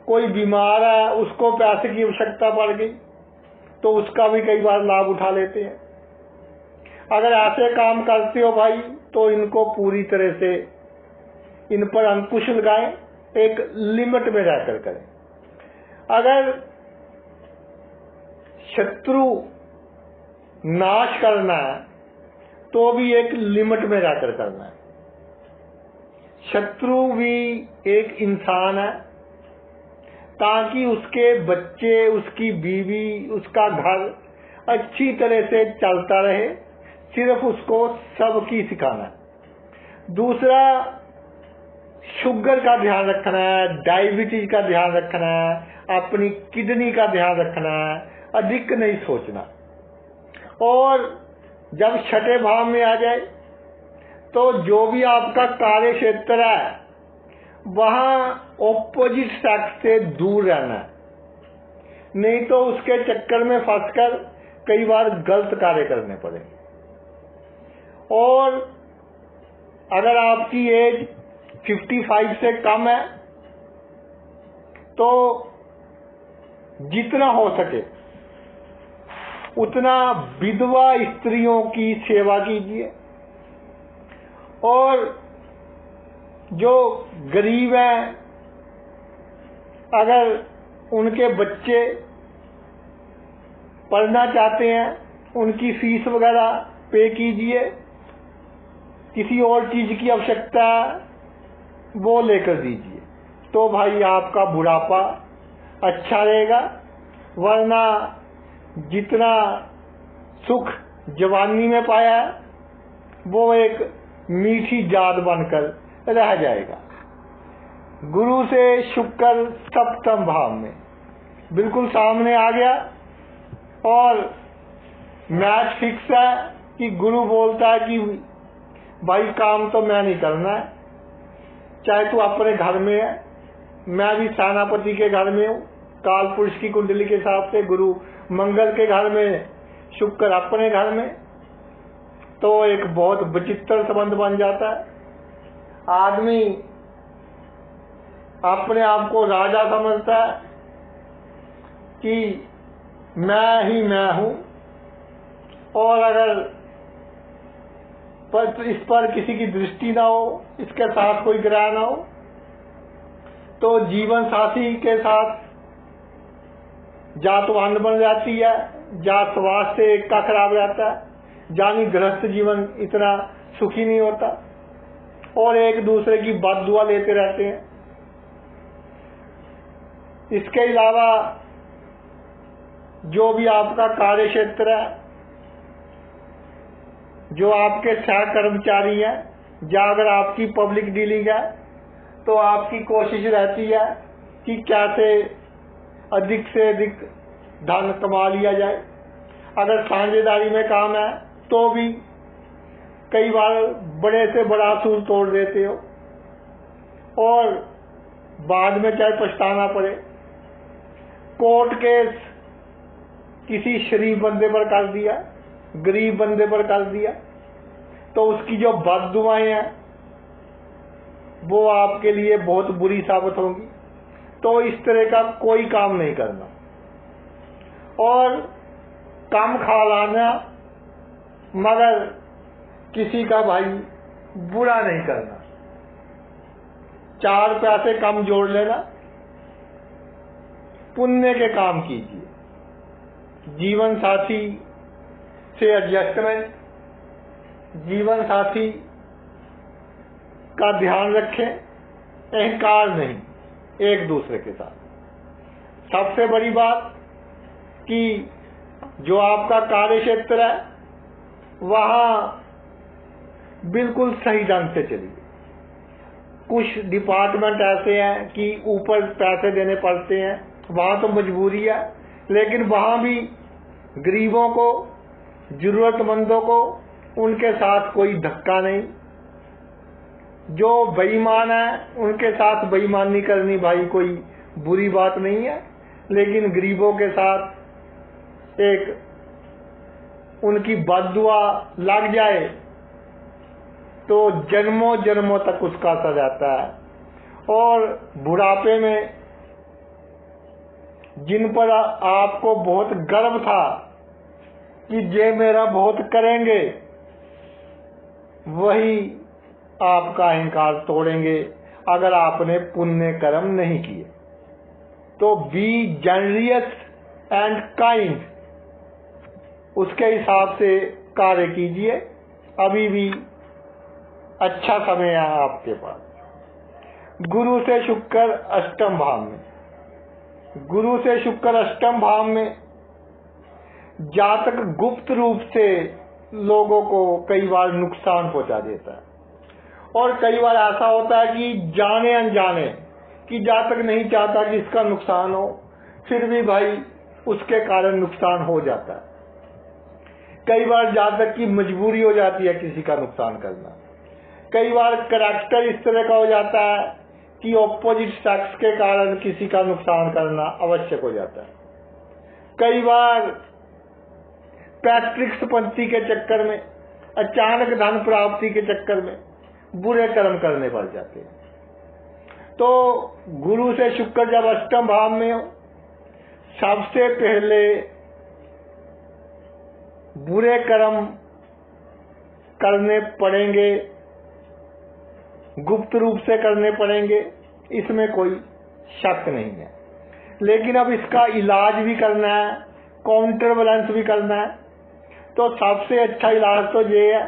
कोई बीमार है, उसको पैसे की आवश्यकता पड़ गई तो उसका भी कई बार लाभ उठा लेते हैं। अगर ऐसे काम करते हो भाई तो इनको पूरी तरह से इन पर अंकुश लगाएं, एक लिमिट में रहकर करें। अगर शत्रु नाश करना है तो भी एक लिमिट में रहकर करना है। शत्रु भी एक इंसान है, ताकि उसके बच्चे, उसकी बीवी, उसका घर अच्छी तरह से चलता रहे, सिर्फ उसको सबकी सिखाना है। दूसरा, शुगर का ध्यान रखना है, डायबिटीज का ध्यान रखना है, अपनी किडनी का ध्यान रखना है, अधिक नहीं सोचना। और जब छठे भाव में आ जाए तो जो भी आपका कार्य क्षेत्र है वहां ऑपोजिट सेक्स से दूर रहना है, नहीं तो उसके चक्कर में फंसकर कई बार गलत कार्य करने पड़े। और अगर आपकी एज 55 से कम है तो जितना हो सके उतना विधवा स्त्रियों की सेवा कीजिए। और जो गरीब हैं, अगर उनके बच्चे पढ़ना चाहते हैं, उनकी फीस वगैरह पे कीजिए। किसी और चीज की आवश्यकता वो लेकर दीजिए, तो भाई आपका बुढ़ापा अच्छा रहेगा। वरना जितना सुख जवानी में पाया वो एक मीठी याद बनकर रह जाएगा। गुरु से शुक्र सप्तम भाव में बिल्कुल सामने आ गया और मैच फिक्स है कि गुरु बोलता है कि भाई काम तो मैं नहीं करना है, चाहे तू अपने घर में है, मैं भी सेनापति के घर में हूँ। काल पुरुष की कुंडली के हिसाब से गुरु मंगल के घर में, शुक्र अपने घर में, तो एक बहुत विचित्र संबंध बन जाता है। आदमी अपने आप को राजा समझता है कि मैं ही मैं हूं, और अगर इस पर किसी की दृष्टि ना हो, इसके साथ कोई ग्रह ना हो, तो जीवन साथी के साथ जा तो अन्न बन जाती है, जा स्वास्थ्य एक का खराब रहता है, जानी गृहस्थ जीवन इतना सुखी नहीं होता, और एक दूसरे की बददुआ लेते रहते हैं। इसके अलावा जो भी आपका कार्य क्षेत्र है, जो आपके सह कर्मचारी हैं, या अगर आपकी पब्लिक डीलिंग है, तो आपकी कोशिश रहती है कि कैसे अधिक से अधिक धन कमा लिया जाए। अगर साझेदारी में काम है तो भी कई बार बड़े से बड़ा सूर तोड़ देते हो, और बाद में चाहे पछताना पड़े। कोर्ट केस किसी शरीफ बंदे पर कर दिया, गरीब बंदे पर कर दिया, तो उसकी जो बददुआएं हैं वो आपके लिए बहुत बुरी साबित होंगी। तो इस तरह का कोई काम नहीं करना, और कम खा लाना, मगर किसी का भाई बुरा नहीं करना। 4 पैसे कम जोड़ लेना, पुण्य के काम कीजिए। जीवन साथी से एडजस्टमेंट, जीवन साथी का ध्यान रखें, अहंकार नहीं, एक दूसरे के साथ। सबसे बड़ी बात कि जो आपका कार्य क्षेत्र है वहां बिल्कुल सही ढंग से चलिए। कुछ डिपार्टमेंट ऐसे हैं कि ऊपर पैसे देने पड़ते हैं, वहां तो मजबूरी है, लेकिन वहां भी गरीबों को, जरूरतमंदों को, उनके साथ कोई धक्का नहीं। जो बेईमान है उनके साथ बेईमानी करनी भाई कोई बुरी बात नहीं है, लेकिन गरीबों के साथ एक उनकी बद्दुआ लग जाए तो जन्मों जन्मों तक उसका असर रहता है। और बुढ़ापे में जिन पर आपको बहुत गर्व था कि ये मेरा बहुत करेंगे, वही आपका अहंकार तोड़ेंगे अगर आपने पुण्य कर्म नहीं किए। तो बी जेनरियस एंड काइंड, उसके हिसाब से कार्य कीजिए। अभी भी अच्छा समय है आपके पास। गुरु से शुक्र अष्टम भाव में, गुरु से शुक्र अष्टम भाव में जातक गुप्त रूप से लोगों को कई बार नुकसान पहुंचा देता है, और कई बार ऐसा होता है कि जाने अनजाने कि जातक नहीं चाहता कि इसका नुकसान हो, फिर भी भाई उसके कारण नुकसान हो जाता है। कई बार जातक की मजबूरी हो जाती है किसी का नुकसान करना। कई बार करैक्टर इस तरह का हो जाता है कि ऑपोजिट सेक्स के कारण किसी का नुकसान करना आवश्यक हो जाता है। कई बार पैतृक संपत्ति के चक्कर में, अचानक धन प्राप्ति के चक्कर में बुरे कर्म करने पड़ जाते हैं। तो गुरु से शुक्र जब अष्टम भाव में हो, सबसे पहले बुरे कर्म करने पड़ेंगे, गुप्त रूप से करने पड़ेंगे, इसमें कोई शक नहीं है। लेकिन अब इसका इलाज भी करना है, काउंटर बैलेंस भी करना है। तो सबसे अच्छा इलाज तो ये है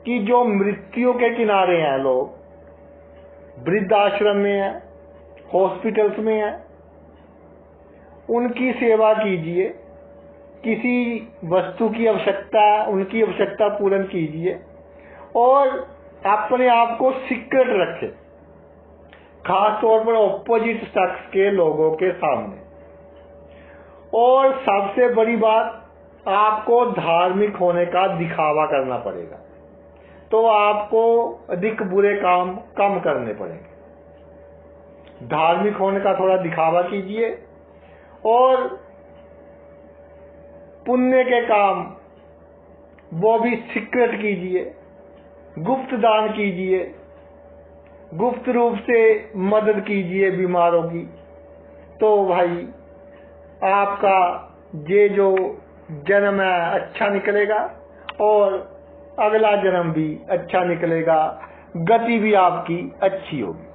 कि जो मृत्यु के किनारे हैं लोग, वृद्धाश्रम में है, हॉस्पिटल्स में है, उनकी सेवा कीजिए। किसी वस्तु की आवश्यकता है, उनकी आवश्यकता पूर्ण कीजिए और अपने आप को सीक्रेट रखें, खास तौर पर ऑपोजिट सेक्स के लोगों के सामने। और सबसे बड़ी बात, आपको धार्मिक होने का दिखावा करना पड़ेगा, तो आपको अधिक बुरे काम कम करने पड़ेंगे। धार्मिक होने का थोड़ा दिखावा कीजिए और पुण्य के काम वो भी सीक्रेट कीजिए, गुप्त दान कीजिए, गुप्त रूप से मदद कीजिए बीमारों की। तो भाई आपका ये जो जन्म है अच्छा निकलेगा और अगला जन्म भी अच्छा निकलेगा, गति भी आपकी अच्छी होगी।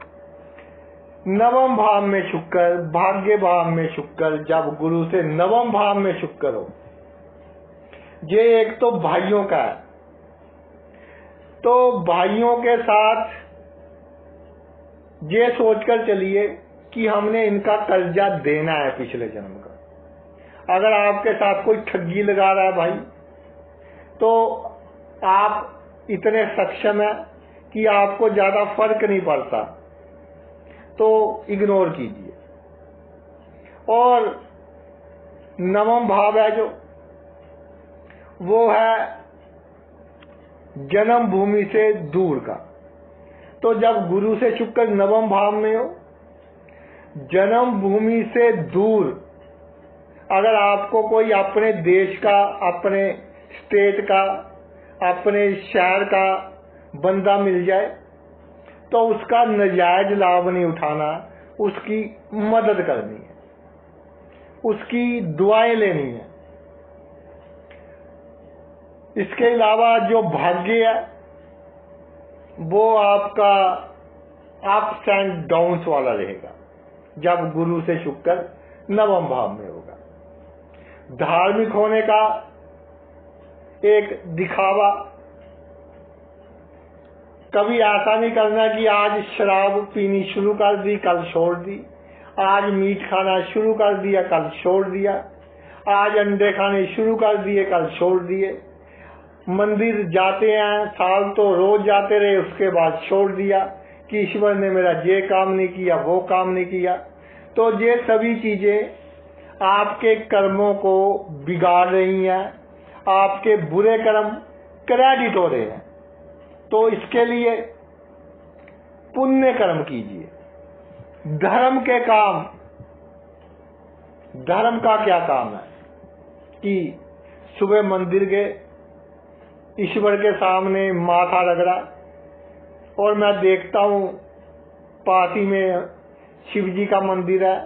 नवम भाव में शुक्र, भाग्य भाव में शुक्र, जब गुरु से नवम भाव में शुक्र हो, ये एक तो भाइयों का है, तो भाइयों के साथ ये सोचकर चलिए कि हमने इनका कर्जा देना है पिछले जन्म का। अगर आपके साथ कोई ठगी लगा रहा है भाई, तो आप इतने सक्षम हैं कि आपको ज्यादा फर्क नहीं पड़ता, तो इग्नोर कीजिए। और नवम भाव है जो, वो है जन्म भूमि से दूर का। तो जब गुरु से शुक्र नवम भाव में हो, जन्म भूमि से दूर अगर आपको कोई अपने देश का, अपने स्टेट का, अपने शहर का बंदा मिल जाए, तो उसका नाजायज लाभ नहीं उठाना, उसकी मदद करनी है, उसकी दुआएं लेनी है। इसके अलावा जो भाग्य है वो आपका अप्स एंड डाउन्स वाला रहेगा जब गुरु से शुक्र नवम भाव में होगा। धार्मिक होने का एक दिखावा, कभी ऐसा नहीं करना कि आज शराब पीनी शुरू कर दी, कल छोड़ दी, आज मीट खाना शुरू कर दिया, कल छोड़ दिया, आज अंडे खाने शुरू कर दिए, कल छोड़ दिए, मंदिर जाते हैं साल तो रोज जाते रहे, उसके बाद छोड़ दिया कि ईश्वर ने मेरा ये काम नहीं किया, वो काम नहीं किया। तो ये सभी चीजें आपके कर्मों को बिगाड़ रही हैं, आपके बुरे कर्म क्रेडिट हो रहे हैं। तो इसके लिए पुण्य कर्म कीजिए, धर्म के काम। धर्म का क्या काम है कि सुबह मंदिर गए, ईश्वर के सामने माथा रगड़ा, और मैं देखता हूँ पास ही में शिव जी का मंदिर है,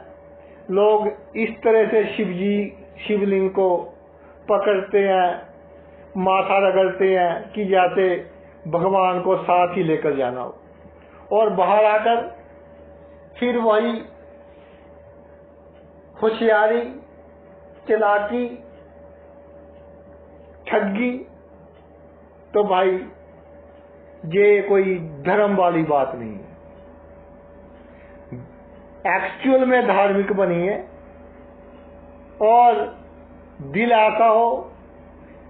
लोग इस तरह से शिवलिंग को पकड़ते हैं, माथा रगड़ते हैं कि जैसे भगवान को साथ ही लेकर जाना हो, और बाहर आकर फिर वही होशियारी, चालाकी, ठगी। तो भाई ये कोई धर्म वाली बात नहीं है। एक्चुअल में धार्मिक बनिए और दिल ऐसा हो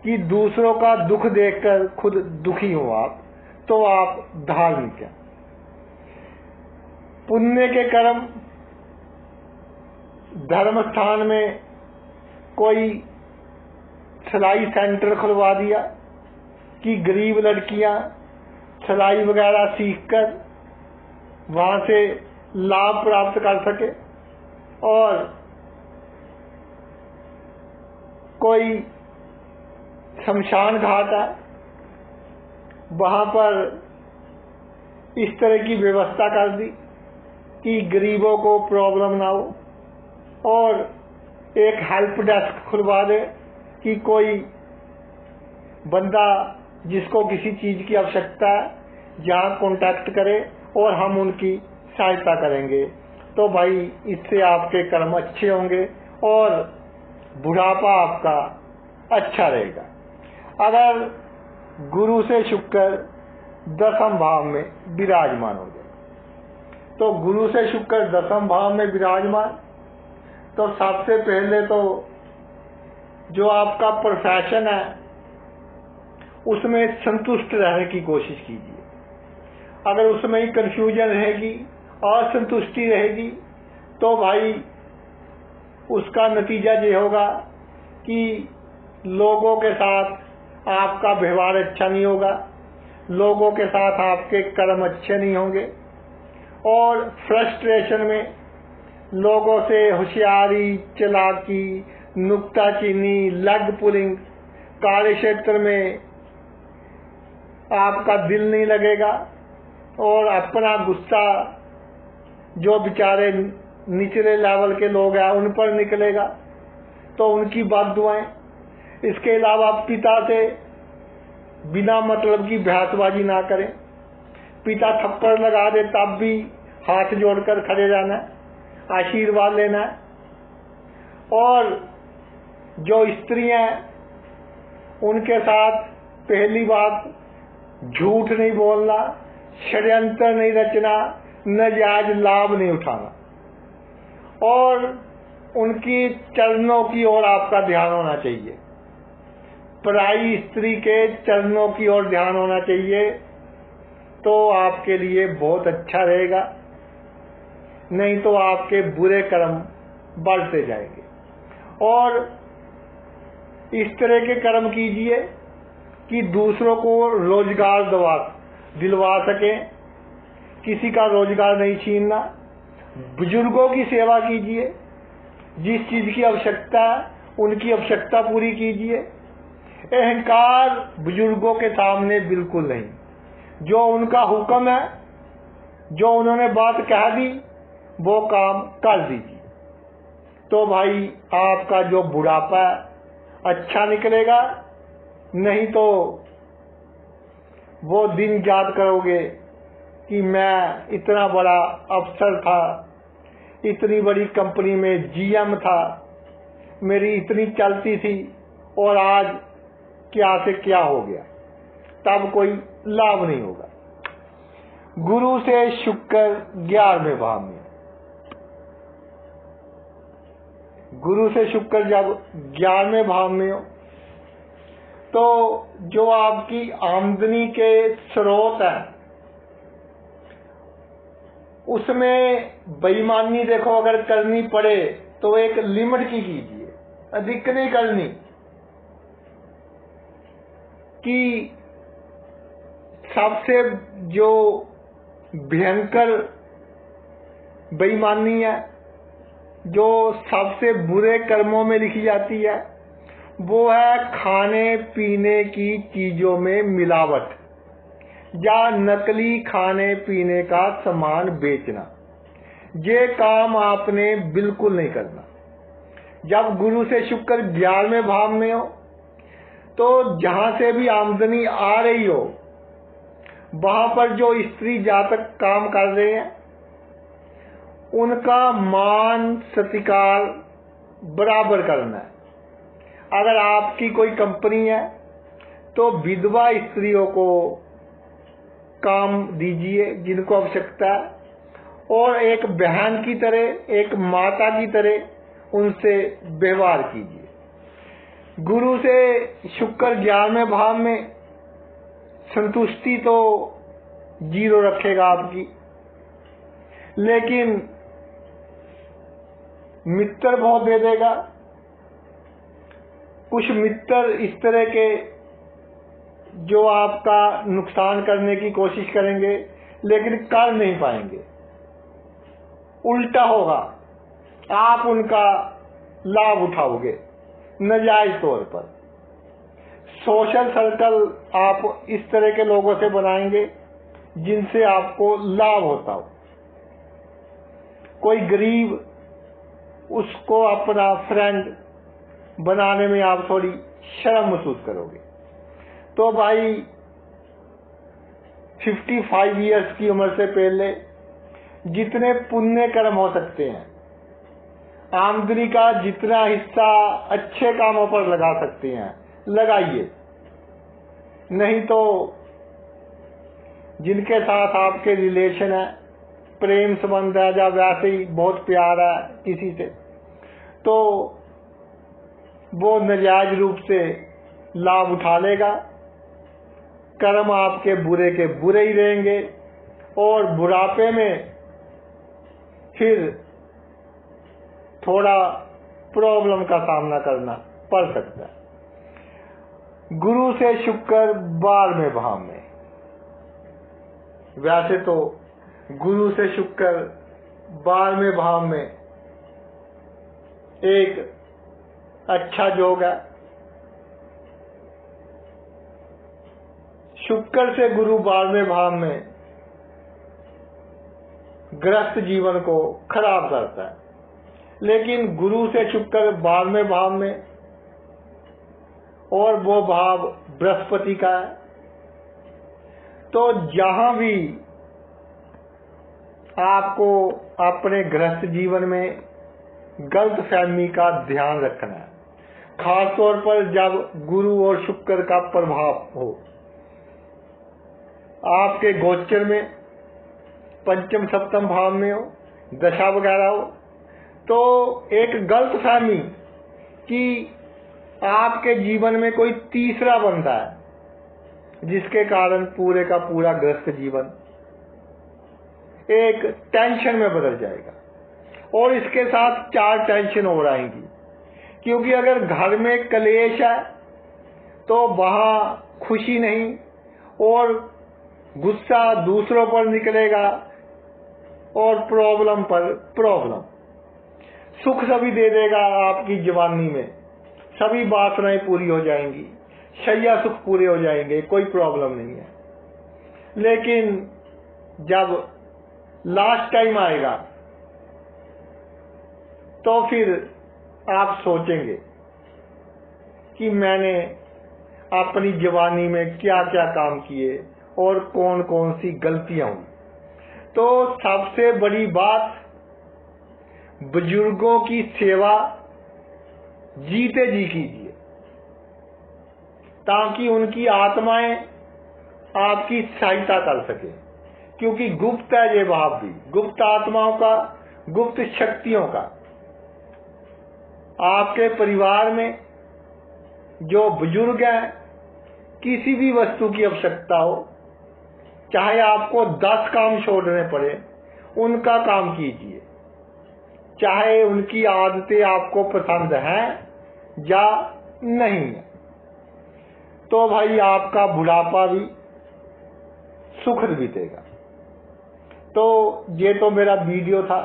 कि दूसरों का दुख देखकर खुद दुखी हो आप, तो आप धार्मिक हैं। पुण्य के कर्म, धर्म स्थान में कोई सिलाई सेंटर खुलवा दिया कि गरीब लड़कियां सिलाई वगैरह सीखकर वहां से लाभ प्राप्त कर सके, और कोई शमशान घाट है वहां पर इस तरह की व्यवस्था कर दी कि गरीबों को प्रॉब्लम ना हो, और एक हेल्प डेस्क खुलवा दे कि कोई बंदा जिसको किसी चीज की आवश्यकता है जहां कांटेक्ट करे और हम उनकी सहायता करेंगे। तो भाई इससे आपके कर्म अच्छे होंगे और बुढ़ापा आपका अच्छा रहेगा। अगर गुरु से शुक्र दसम भाव में विराजमान हो जाए, तो गुरु से शुक्र दसम भाव में विराजमान, तो सबसे पहले तो जो आपका प्रोफेशन है उसमें संतुष्ट रहने की कोशिश कीजिए। अगर उसमें ही कंफ्यूजन रहेगी, असंतुष्टि रहेगी, तो भाई उसका नतीजा ये होगा कि लोगों के साथ आपका व्यवहार अच्छा नहीं होगा, लोगों के साथ आपके कर्म अच्छे नहीं होंगे, और फ्रस्ट्रेशन में लोगों से होशियारी, चालाकी, नुक्ताचीनी, लेग पुलिंग, कार्य क्षेत्र में आपका दिल नहीं लगेगा, और अपना गुस्सा जो बेचारे निचले लेवल के लोग हैं उन पर निकलेगा, तो उनकी बद्दुआएं। इसके अलावा पिता से बिना मतलब की बहसबाजी ना करें। पिता थप्पड़ लगा दे तब भी हाथ जोड़कर खड़े रहना, आशीर्वाद लेना। और जो स्त्रियां उनके साथ पहली बात झूठ नहीं बोलना, षड्यंत्र नहीं रचना, नाजायज लाभ नहीं उठाना, और उनकी चरणों की ओर आपका ध्यान होना चाहिए। पराई स्त्री के चरणों की ओर ध्यान होना चाहिए, तो आपके लिए बहुत अच्छा रहेगा। नहीं तो आपके बुरे कर्म बढ़ते जाएंगे। और इस तरह के कर्म कीजिए कि दूसरों को रोजगार दिलवा सके, किसी का रोजगार नहीं छीनना। बुजुर्गों की सेवा कीजिए, जिस चीज की आवश्यकता है उनकी आवश्यकता पूरी कीजिए। अहंकार बुजुर्गों के सामने बिल्कुल नहीं। जो उनका हुक्म है, जो उन्होंने बात कह दी, वो काम कर दीजिए। तो भाई आपका जो बुढ़ापा है अच्छा निकलेगा। नहीं तो वो दिन याद करोगे कि मैं इतना बड़ा अफसर था, इतनी बड़ी कंपनी में जीएम था, मेरी इतनी चलती थी, और आज क्या से क्या हो गया। तब कोई लाभ नहीं होगा। गुरु से शुक्र 11वें भाव में, गुरु से शुक्र जब 11वें भाव में हो, तो जो आपकी आमदनी के स्रोत है उसमें बेईमानी देखो अगर करनी पड़े तो एक लिमिट की कीजिए, अधिक नहीं करनी कि सबसे जो भयंकर बेईमानी है, जो सबसे बुरे कर्मों में लिखी जाती है, वो है खाने पीने की चीजों में मिलावट या नकली खाने पीने का सामान बेचना। ये काम आपने बिल्कुल नहीं करना। जब गुरु से शुक्र 11वें भाव में हो तो जहां से भी आमदनी आ रही हो वहां पर जो स्त्री जातक काम कर रहे हैं उनका मान सत्कार बराबर करना है। अगर आपकी कोई कंपनी है तो विधवा स्त्रियों को काम दीजिए जिनको आवश्यकता है, और एक बहन की तरह, एक माता की तरह उनसे व्यवहार कीजिए। गुरु से शुक्र 11वें भाव में संतुष्टि तो 0 रखेगा आपकी, लेकिन मित्र बहुत दे देगा। कुछ मित्र इस तरह के जो आपका नुकसान करने की कोशिश करेंगे लेकिन कर नहीं पाएंगे, उल्टा होगा, आप उनका लाभ उठाओगे नाजायज तौर पर। सोशल सर्कल आप इस तरह के लोगों से बनाएंगे जिनसे आपको लाभ होता हो। कोई गरीब, उसको अपना फ्रेंड बनाने में आप थोड़ी शर्म महसूस करोगे। तो भाई 55 इयर्स की उम्र से पहले जितने पुण्य कर्म हो सकते हैं, आमदनी का जितना हिस्सा अच्छे कामों पर लगा सकते हैं लगाइए। नहीं तो जिनके साथ आपके रिलेशन है, प्रेम संबंध है, या वैसे ही बहुत प्यार है किसी से, तो वो नाजायज रूप से लाभ उठा लेगा। कर्म आपके बुरे के बुरे ही रहेंगे और बुढ़ापे में फिर थोड़ा प्रॉब्लम का सामना करना पड़ सकता है। गुरु से शुक्र 12वें भाव में, वैसे तो गुरु से शुक्र 12वें भाव में एक अच्छा योग है। शुक्र से गुरु 12वें भाव में ग्रस्त जीवन को खराब करता है, लेकिन गुरु से शुक्र 12वें भाव में, और वो भाव बृहस्पति का है, तो जहां भी आपको अपने गृहस्थ जीवन में गलत फहमी का ध्यान रखना है, खास तौर पर जब गुरु और शुक्र का प्रभाव हो आपके गोचर में, पंचम सप्तम भाव में हो, दशा वगैरह हो, तो एक गलत फहमी कि आपके जीवन में कोई तीसरा बंदा है जिसके कारण पूरे का पूरा ग्रस्त जीवन एक टेंशन में बदल जाएगा, और इसके साथ 4 टेंशन और आएंगी। क्योंकि अगर घर में कलेश है तो वहां खुशी नहीं, और गुस्सा दूसरों पर निकलेगा और प्रॉब्लम पर प्रॉब्लम। सुख सभी दे देगा आपकी जवानी में, सभी वासनाएं पूरी हो जाएंगी, शैया सुख पूरे हो जाएंगे, कोई प्रॉब्लम नहीं है। लेकिन जब लास्ट टाइम आएगा तो फिर आप सोचेंगे कि मैंने अपनी जवानी में क्या क्या काम किए और कौन कौन सी गलतियां हुई। तो सबसे बड़ी बात, बुजुर्गों की सेवा जीते जी कीजिए, ताकि उनकी आत्माएं आपकी सहायता कर सके। क्योंकि गुप्त है ये भाव भी, गुप्त आत्माओं का, गुप्त शक्तियों का। आपके परिवार में जो बुजुर्ग हैं, किसी भी वस्तु की आवश्यकता हो, चाहे आपको 10 काम छोड़ने पड़े उनका काम कीजिए, चाहे उनकी आदतें आपको पसंद हैं या नहीं है। तो भाई आपका बुढ़ापा भी सुखद बीतेगा। तो ये तो मेरा वीडियो था,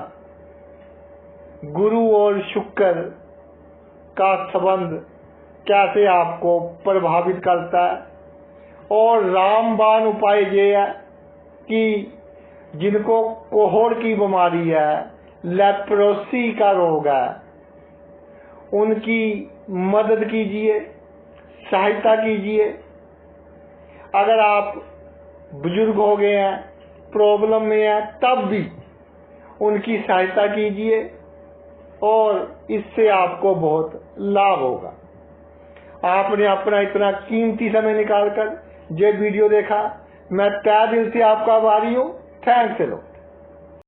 गुरु और शुक्र का संबंध कैसे आपको प्रभावित करता है, और रामबाण उपाय ये है कि जिनको कोहड़ की बीमारी है, लेप्रोसी का रोग है, उनकी मदद कीजिए, सहायता कीजिए। अगर आप बुजुर्ग हो गए हैं, प्रॉब्लम में हैं, तब भी उनकी सहायता कीजिए और इससे आपको बहुत लाभ होगा। आपने अपना इतना कीमती समय निकालकर ये वीडियो देखा, मैं तहे दिल से आपका आभारी हूँ। थैंक्स।